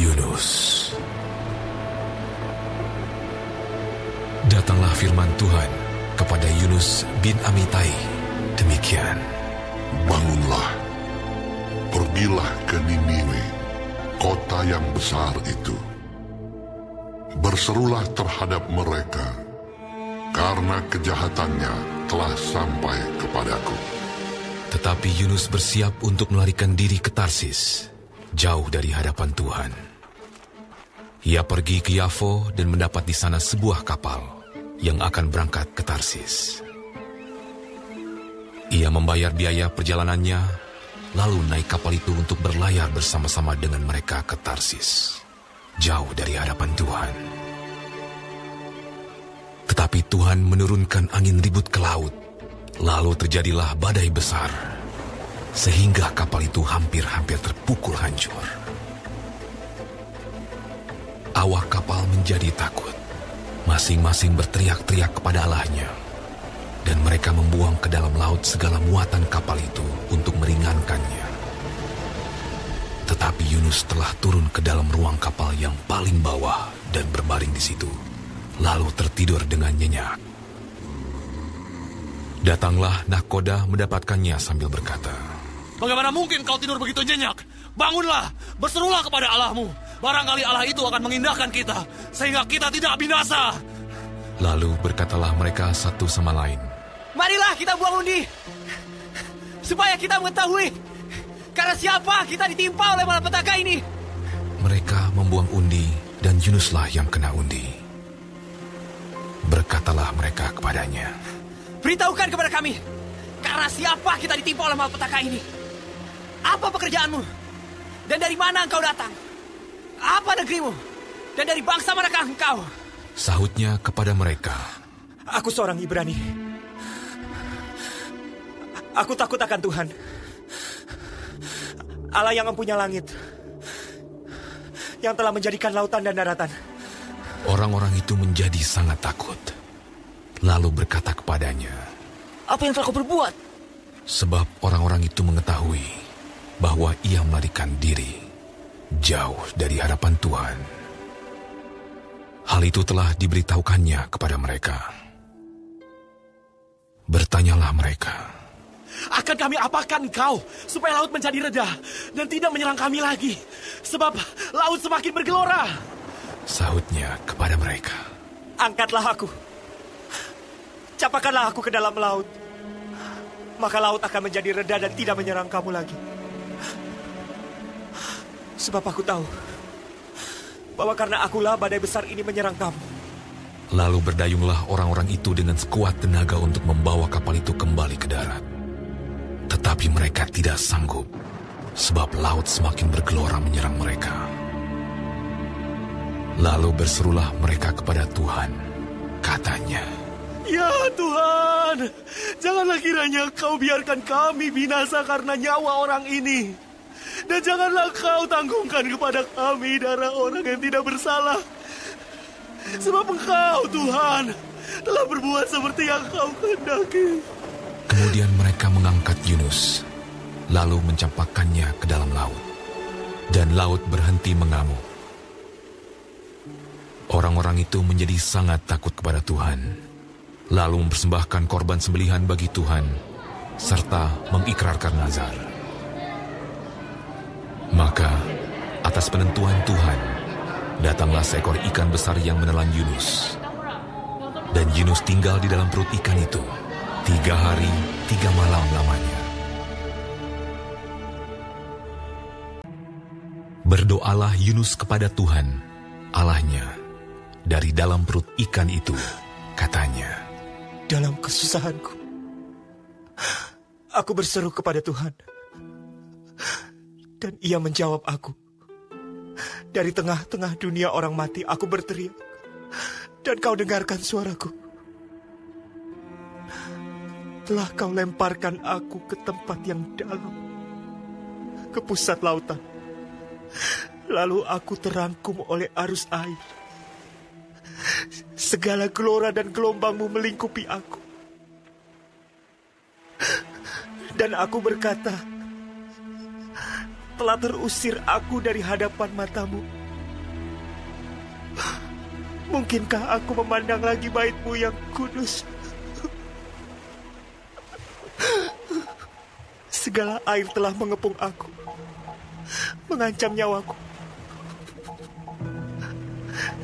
Yunus. Datanglah firman Tuhan kepada Yunus bin Amitai demikian. Bangunlah, pergilah ke Niniwe, kota yang besar itu. Berserulah terhadap mereka, karena kejahatannya telah sampai kepadaku. Tetapi Yunus bersiap untuk melarikan diri ke Tarsis, jauh dari hadapan Tuhan. Ia pergi ke Yafo dan mendapat di sana sebuah kapal yang akan berangkat ke Tarsis. Ia membayar biaya perjalanannya, lalu naik kapal itu untuk berlayar bersama-sama dengan mereka ke Tarsis, jauh dari hadapan Tuhan. Tetapi Tuhan menurunkan angin ribut ke laut, lalu terjadilah badai besar, sehingga kapal itu hampir-hampir terpukul hancur. Awak kapal menjadi takut, masing-masing berteriak-teriak kepada Allahnya, dan mereka membuang ke dalam laut segala muatan kapal itu untuk meringankannya. Tetapi Yunus telah turun ke dalam ruang kapal yang paling bawah dan berbaring di situ, lalu tertidur dengan nyenyak. Datanglah nahkoda mendapatkannya sambil berkata, "Bagaimana mungkin kau tidur begitu nyenyak? Bangunlah, berserulah kepada Allahmu. Barangkali Allah itu akan mengindahkan kita, sehingga kita tidak binasa." Lalu berkatalah mereka satu sama lain, "Marilah kita buang undi, supaya kita mengetahui karena siapa kita ditimpa oleh malapetaka ini." Mereka membuang undi, dan Yunuslah yang kena undi. Berkatalah mereka kepadanya, "Beritahukan kepada kami, karena siapa kita ditimpa oleh malapetaka ini? Apa pekerjaanmu? Dan dari mana engkau datang? Apa negerimu? Dan dari bangsa manakah engkau?" Sahutnya kepada mereka, "Aku seorang Ibrani. Aku takut akan Tuhan, Allah yang mempunyai langit, yang telah menjadikan lautan dan daratan." Orang-orang itu menjadi sangat takut, lalu berkata kepadanya, "Apa yang telah kau berbuat?" Sebab orang-orang itu mengetahui bahwa ia melarikan diri jauh dari hadapan Tuhan. Hal itu telah diberitahukannya kepada mereka. Bertanyalah mereka, "Akan kami apakan engkau, supaya laut menjadi reda dan tidak menyerang kami lagi? Sebab laut semakin bergelora." Sahutnya kepada mereka, "Angkatlah aku, capakanlah aku ke dalam laut, maka laut akan menjadi reda dan tidak menyerang kamu lagi. Sebab aku tahu bahwa karena akulah badai besar ini menyerang kamu." Lalu berdayunglah orang-orang itu dengan sekuat tenaga untuk membawa kapal itu kembali ke darat. Tetapi mereka tidak sanggup, sebab laut semakin bergelora menyerang mereka. Lalu berserulah mereka kepada Tuhan, katanya, "Ya Tuhan, janganlah kiranya kau biarkan kami binasa karena nyawa orang ini. Dan janganlah kau tanggungkan kepada kami darah orang yang tidak bersalah. Sebab engkau, Tuhan, telah berbuat seperti yang kau kehendaki." Kemudian mereka mengangkat Yunus, lalu mencampakkannya ke dalam laut, dan laut berhenti mengamuk. Orang-orang itu menjadi sangat takut kepada Tuhan, lalu mempersembahkan korban sembelihan bagi Tuhan, serta mengikrarkan nazar. Maka, atas penentuan Tuhan, datanglah seekor ikan besar yang menelan Yunus. Dan Yunus tinggal di dalam perut ikan itu 3 hari 3 malam lamanya. Berdoalah Yunus kepada Tuhan, Allahnya, dari dalam perut ikan itu, katanya, "Dalam kesusahanku, aku berseru kepada Tuhan, dan Ia menjawab aku. Dari tengah-tengah dunia orang mati, aku berteriak, dan Kau dengarkan suaraku. Telah Kau lemparkan aku ke tempat yang dalam, ke pusat lautan. Lalu aku terangkum oleh arus air. Segala gelora dan gelombangmu melingkupi aku. Dan aku berkata, telah terusir aku dari hadapan matamu. Mungkinkah aku memandang lagi bait-Mu yang kudus? Segala air telah mengepung aku, mengancam nyawaku.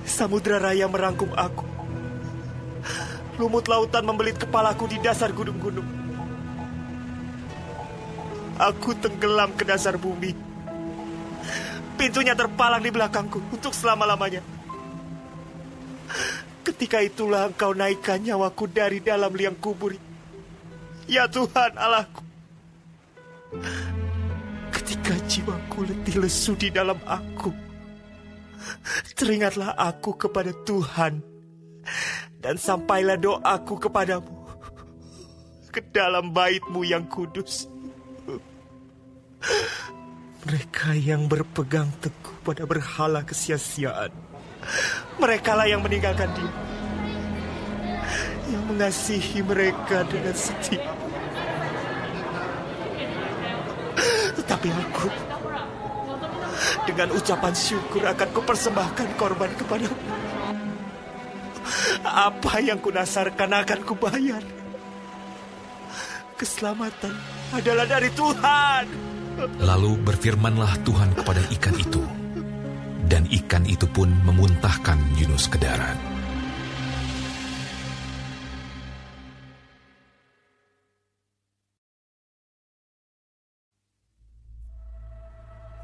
Samudra raya merangkum aku. Lumut lautan membelit kepalaku di dasar gunung-gunung. Aku tenggelam ke dasar bumi. Pintunya terpalang di belakangku untuk selama-lamanya. Ketika itulah Engkau naikkan nyawaku dari dalam liang kubur. Ya Tuhan Allahku. Ketika jiwaku letih lesu di dalam aku, teringatlah aku kepada Tuhan, dan sampailah doaku kepadamu ke dalam bait-Mu yang kudus. Mereka yang berpegang teguh pada berhala kesia-siaan, merekalah yang meninggalkan Dia, yang mengasihi mereka dengan setia. Tetapi aku, dengan ucapan syukur akan kupersembahkan korban kepadamu. Apa yang kunasarkan akan kubayar. Keselamatan adalah dari Tuhan. Lalu berfirmanlah Tuhan kepada ikan itu, dan ikan itu pun memuntahkan Yunus ke darat.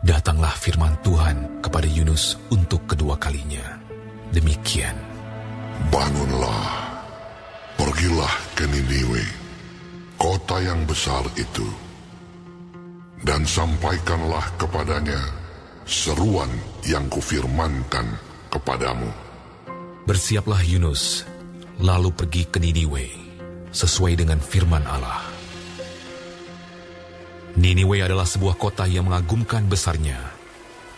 Datanglah firman Tuhan kepada Yunus untuk kedua kalinya. Demikian. Bangunlah, pergilah ke Niniwe, kota yang besar itu, dan sampaikanlah kepadanya seruan yang kufirmankan kepadamu. Bersiaplah Yunus, lalu pergi ke Niniwe, sesuai dengan firman Allah. Niniwe adalah sebuah kota yang mengagumkan besarnya,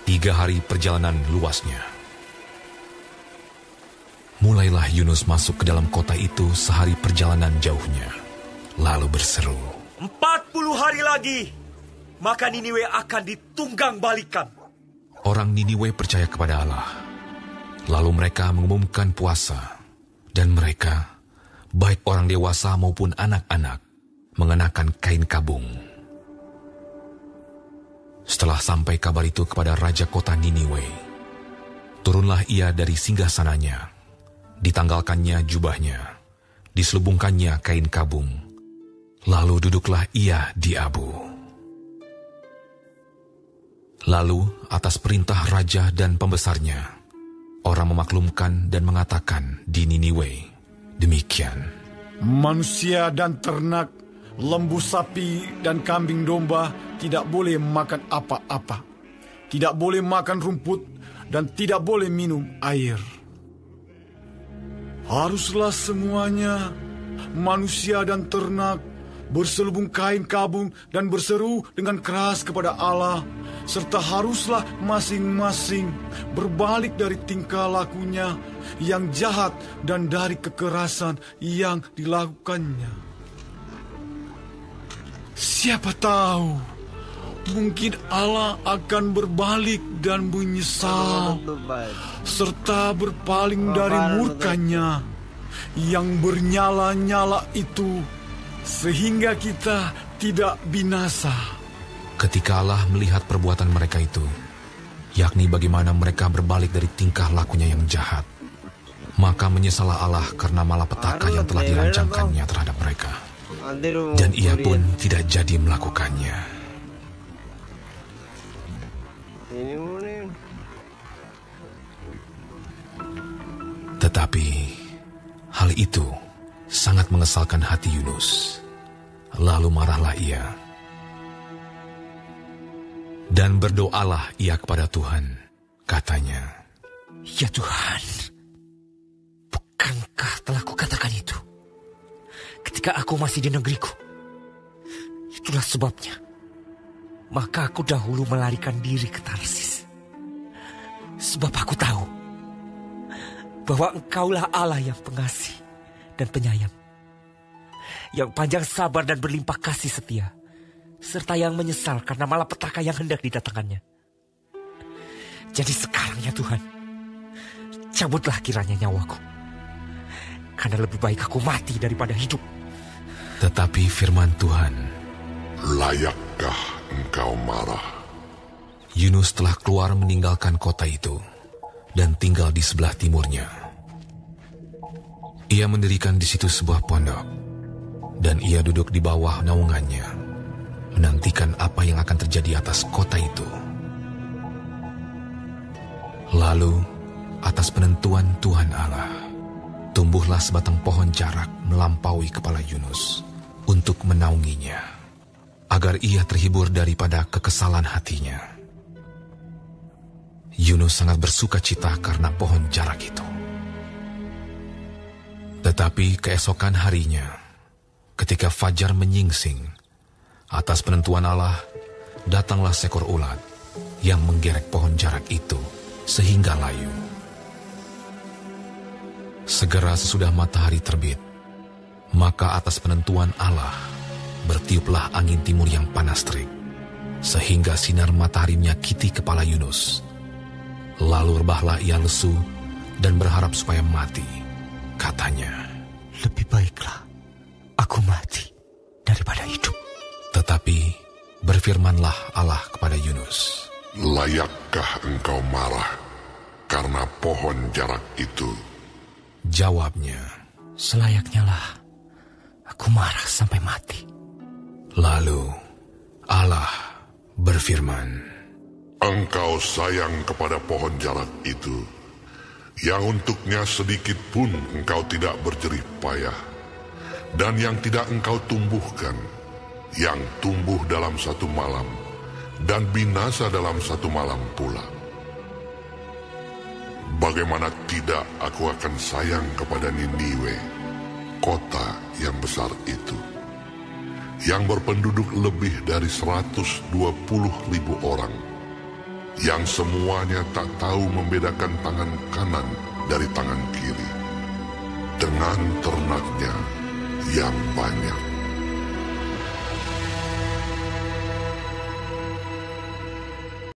3 hari perjalanan luasnya. Mulailah Yunus masuk ke dalam kota itu sehari perjalanan jauhnya, lalu berseru, 40 hari lagi, maka Niniwe akan ditunggang balikan. Orang Niniwe percaya kepada Allah. Lalu mereka mengumumkan puasa, dan mereka, baik orang dewasa maupun anak-anak, mengenakan kain kabung. Setelah sampai kabar itu kepada raja kota Niniwe, turunlah ia dari singgasananya, ditanggalkannya jubahnya, diselubungkannya kain kabung, lalu duduklah ia di abu. Lalu atas perintah raja dan pembesarnya, orang memaklumkan dan mengatakan di Niniwe demikian. Manusia dan ternak, lembu sapi dan kambing domba tidak boleh makan apa-apa, tidak boleh makan rumput, dan tidak boleh minum air. Haruslah semuanya, manusia dan ternak, berselubung kain kabung dan berseru dengan keras kepada Allah, serta haruslah masing-masing berbalik dari tingkah lakunya yang jahat dan dari kekerasan yang dilakukannya. Siapa tahu, mungkin Allah akan berbalik dan menyesal, serta berpaling dari murkanya yang bernyala-nyala itu, sehingga kita tidak binasa. Ketika Allah melihat perbuatan mereka itu, yakni bagaimana mereka berbalik dari tingkah lakunya yang jahat, maka menyesallah Allah karena malapetaka yang telah dirancangkannya terhadap mereka. Dan ia pun tidak jadi melakukannya. Tetapi hal itu sangat mengesalkan hati Yunus. Lalu marahlah ia. Dan berdoalah ia kepada Tuhan. Katanya, Ya Tuhan, bukankah telah kukatakan itu ketika aku masih di negeriku? Itulah sebabnya maka aku dahulu melarikan diri ke Tarsis. Sebab aku tahu bahwa Engkaulah Allah yang pengasih dan penyayang, yang panjang sabar dan berlimpah kasih setia, serta yang menyesal karena malapetaka yang hendak didatangkannya. Jadi sekarang ya Tuhan, cabutlah kiranya nyawaku. Karena lebih baik aku mati daripada hidup. Tetapi firman Tuhan, layakkah engkau marah? Yunus telah keluar meninggalkan kota itu dan tinggal di sebelah timurnya. Ia mendirikan di situ sebuah pondok, dan ia duduk di bawah naungannya, menantikan apa yang akan terjadi atas kota itu. Lalu, atas penentuan Tuhan Allah, tumbuhlah sebatang pohon jarak melampaui kepala Yunus untuk menaunginya, agar ia terhibur daripada kekesalan hatinya. Yunus sangat bersuka cita karena pohon jarak itu. Tetapi keesokan harinya, ketika fajar menyingsing, atas penentuan Allah, datanglah seekor ulat yang menggerek pohon jarak itu sehingga layu. Segera sesudah matahari terbit, maka atas penentuan Allah, bertiuplah angin timur yang panas terik, sehingga sinar matahari menyakiti kepala Yunus. Lalu rebahlah ia lesu dan berharap supaya mati. Katanya, lebih baiklah aku mati daripada hidup. Tetapi berfirmanlah Allah kepada Yunus, layakkah engkau marah karena pohon jarak itu? Jawabnya, selayaknya lah aku marah sampai mati. Lalu Allah berfirman, engkau sayang kepada pohon jarak itu, yang untuknya sedikit pun engkau tidak berjerih payah, dan yang tidak engkau tumbuhkan, yang tumbuh dalam satu malam, dan binasa dalam satu malam pula. Bagaimana tidak aku akan sayang kepada Niniwe, kota yang besar itu, yang berpenduduk lebih dari 120.000 orang, yang semuanya tak tahu membedakan tangan kanan dari tangan kiri, dengan ternaknya yang banyak.